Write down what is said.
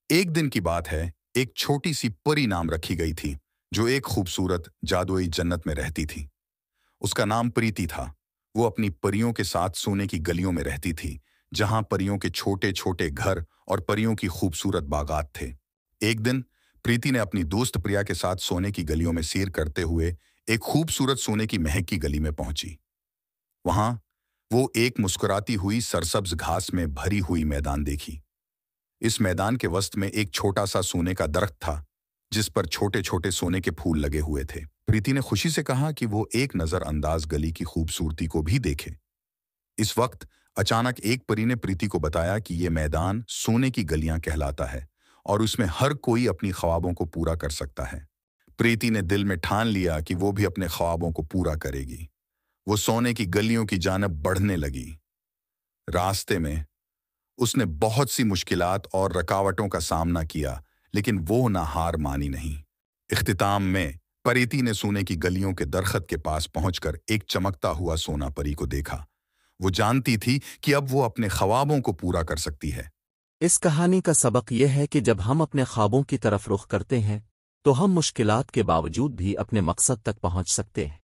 एक दिन की बात है। एक छोटी सी परी नाम रखी गई थी, जो एक खूबसूरत जादुई जन्नत में रहती थी। उसका नाम प्रीति था। वो अपनी परियों के साथ सोने की गलियों में रहती थी, जहां परियों के छोटे छोटे घर और परियों की खूबसूरत बागात थे। एक दिन प्रीति ने अपनी दोस्त प्रिया के साथ सोने की गलियों में सैर करते हुए एक खूबसूरत सोने की महक की गली में पहुंची। वहां वो एक मुस्कुराती हुई सरसब्ज घास में भरी हुई मैदान देखी। इस मैदान के वसत में एक छोटा सा सोने का दरख्त था, जिस पर छोटे छोटे सोने के फूल लगे हुए थे। प्रीति ने खुशी से कहा कि वो एक नजरअंदाज गली की खूबसूरती को भी देखे। इस वक्त अचानक एक परी ने प्रीति को बताया कि ये मैदान सोने की गलियां कहलाता है और उसमें हर कोई अपनी ख्वाबों को पूरा कर सकता है। प्रीति ने दिल में ठान लिया कि वो भी अपने ख्वाबों को पूरा करेगी। वो सोने की गलियों की जानब बढ़ने लगी। रास्ते में उसने बहुत सी मुश्किलात और रुकावटों का सामना किया, लेकिन वो ना हार मानी नहीं। इख्तिताम में प्रीति ने सोने की गलियों के दरख्त के पास पहुंचकर एक चमकता हुआ सोना परी को देखा। वो जानती थी कि अब वो अपने ख्वाबों को पूरा कर सकती है। इस कहानी का सबक यह है कि जब हम अपने ख्वाबों की तरफ रुख करते हैं तो हम मुश्किलात के बावजूद भी अपने मकसद तक पहुंच सकते हैं।